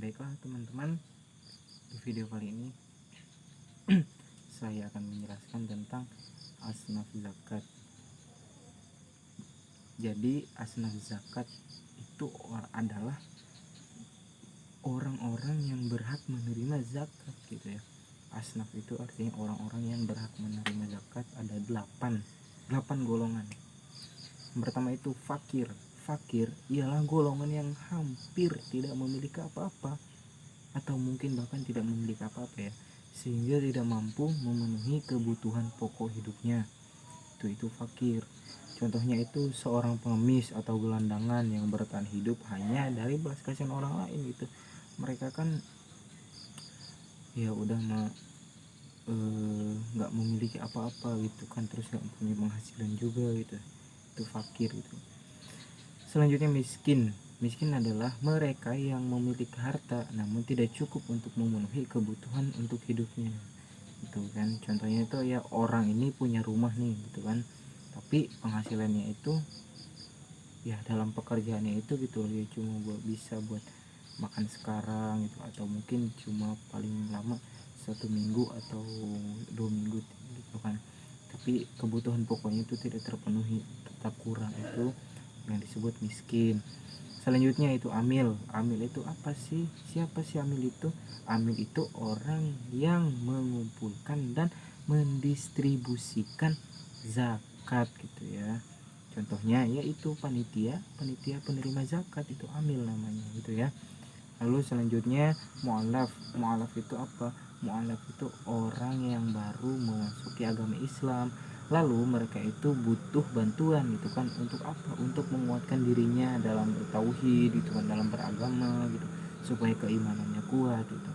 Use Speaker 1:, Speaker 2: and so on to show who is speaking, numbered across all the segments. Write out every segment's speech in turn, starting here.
Speaker 1: Baiklah teman-teman, di video kali ini saya akan menjelaskan tentang asnaf zakat. Jadi asnaf zakat itu adalah orang-orang yang berhak menerima zakat gitu ya. Asnaf itu artinya orang-orang yang berhak menerima zakat. Ada 8 golongan. Yang pertama itu fakir. Fakir ialah golongan yang hampir tidak memiliki apa-apa, atau mungkin bahkan tidak memiliki apa-apa ya, sehingga tidak mampu memenuhi kebutuhan pokok hidupnya. Itu fakir. Contohnya itu seorang pengemis atau gelandangan yang bertahan hidup hanya dari belas kasihan orang lain gitu. Mereka kan ya udah nggak memiliki apa-apa gitu kan, terus nggak punya penghasilan juga gitu. Itu fakir gitu. Selanjutnya miskin. Miskin adalah mereka yang memiliki harta namun tidak cukup untuk memenuhi kebutuhan untuk hidupnya. Gitu kan. Contohnya itu ya orang ini punya rumah nih gitu kan. Tapi penghasilannya itu ya dalam pekerjaannya itu gitu ya cuma bisa buat makan sekarang gitu, atau mungkin cuma paling lama 1 minggu atau 2 minggu gitu kan. Tapi kebutuhan pokoknya itu tidak terpenuhi, tetap kurang. Itu yang disebut miskin. Selanjutnya itu amil. Amil itu apa sih? Siapa sih amil itu? Amil itu orang yang mengumpulkan dan mendistribusikan zakat gitu ya. Contohnya yaitu panitia penerima zakat, itu amil namanya gitu ya. Lalu selanjutnya mu'alaf. Mu'alaf itu apa? Mu'alaf itu orang yang baru memasuki agama Islam, lalu mereka itu butuh bantuan gitu kan. Untuk apa? Untuk menguatkan dirinya dalam bertauhid gitu kan, dalam beragama gitu, supaya keimanannya kuat gitu.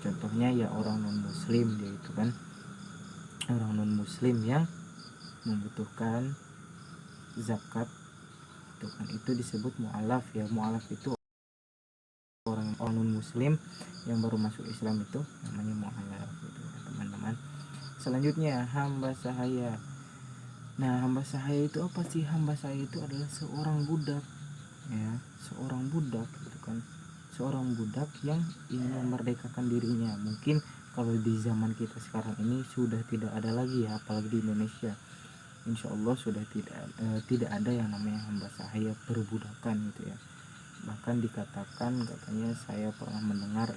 Speaker 1: Contohnya ya orang non muslim, dia itu kan orang non muslim yang membutuhkan zakat itu kan, itu disebut mu'alaf ya. Mu'alaf itu orang non muslim yang baru masuk Islam, itu namanya mu'alaf gitu ya teman-teman. Selanjutnya hamba sahaya. Nah, hamba sahaya itu apa sih? Hamba sahaya itu adalah seorang budak ya, seorang budak gitu kan. Seorang budak yang ingin memerdekakan dirinya. Mungkin kalau di zaman kita sekarang ini sudah tidak ada lagi ya, apalagi di Indonesia. Insya Allah sudah tidak ada yang namanya hamba sahaya perbudakan gitu ya. Bahkan dikatakan, katanya saya pernah mendengar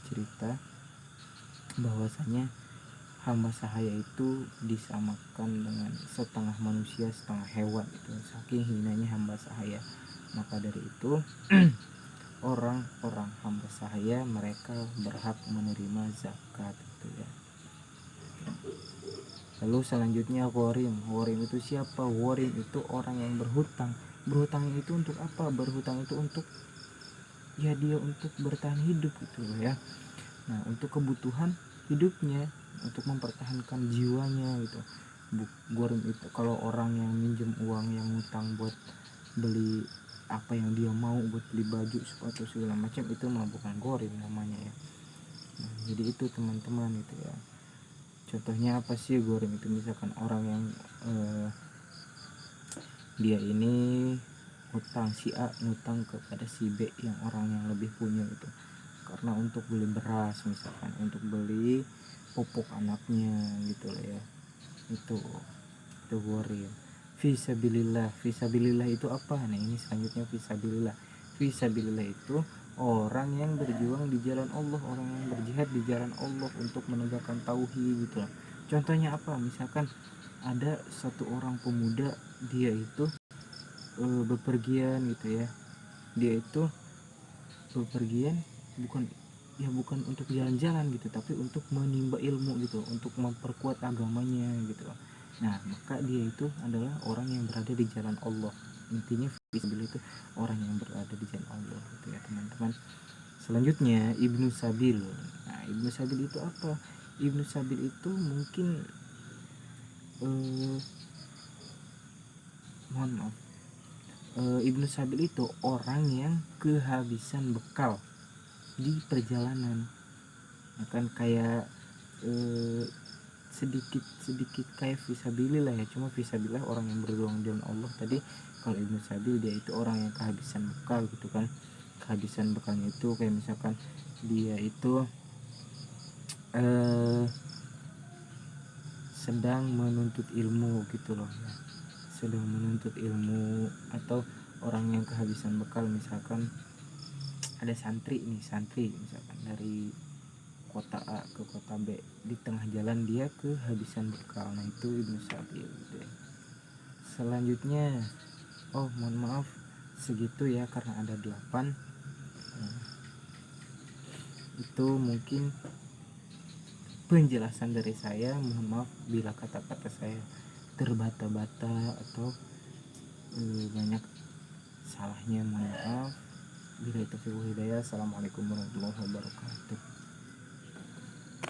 Speaker 1: cerita bahwasanya hamba sahaya itu disamakan dengan setengah manusia setengah hewan itu, saking hinanya hamba sahaya. Maka dari itu orang-orang hamba sahaya mereka berhak menerima zakat gitu ya. Lalu selanjutnya ghorim. Ghorim itu siapa? Ghorim itu orang yang berhutang. Berhutang itu untuk apa? Berhutang itu untuk ya dia untuk bertahan hidup gitu ya. Nah, untuk kebutuhan hidupnya, untuk mempertahankan jiwanya gitu. Ghorim itu kalau orang yang minjem uang, yang ngutang buat beli apa yang dia mau, buat beli baju, sepatu segala macam, itu mah bukan ghorim namanya ya. Nah, jadi itu teman-teman itu ya. Contohnya apa sih ghorim itu? Misalkan orang yang dia ini hutang, si A ngutang kepada si B yang orang yang lebih punya itu, karena untuk beli beras misalkan, untuk beli pupuk anaknya gitu lah ya. Itu ghorim. Fisabilillah. Fisabilillah itu apa? Nah, ini selanjutnya fisabilillah. Fisabilillah itu orang yang berjuang di jalan Allah, orang yang berjihad di jalan Allah untuk menegakkan tauhid gitu lah. Contohnya apa? Misalkan ada satu orang pemuda, dia itu bepergian gitu ya. Dia itu bepergian bukan untuk jalan-jalan gitu, tapi untuk menimba ilmu gitu, untuk memperkuat agamanya gitu. Nah, maka dia itu adalah orang yang berada di jalan Allah. Intinya fisabilillah itu orang yang berada di jalan Allah gitu ya teman-teman. Selanjutnya Ibnu Sabil. Nah, Ibnu Sabil itu apa? Ibnu Sabil itu mungkin mohon maaf, Ibnu Sabil itu orang yang kehabisan bekal di perjalanan. Ya kan, kayak sedikit kayak fisabilillah ya, cuma fisabilillah orang yang berjuang dengan Allah tadi. Kalau Ibnu Sabil dia itu orang yang kehabisan bekal gitu kan. kehabisan bekalnya itu kayak misalkan dia itu eh, sedang menuntut ilmu gitu loh ya, sedang menuntut ilmu, atau orang yang kehabisan bekal, misalkan ada santri misalkan dari kota A ke kota B, di tengah jalan dia kehabisan bekal, nah itu Ibnu Sabil gitu ya. Selanjutnya, oh mohon maaf segitu ya karena ada 8. Nah, itu mungkin penjelasan dari saya, mohon maaf bila kata-kata saya terbata-bata atau banyak salahnya, mohon maaf. Bila itu hidayah. Assalamualaikum warahmatullahi wabarakatuh.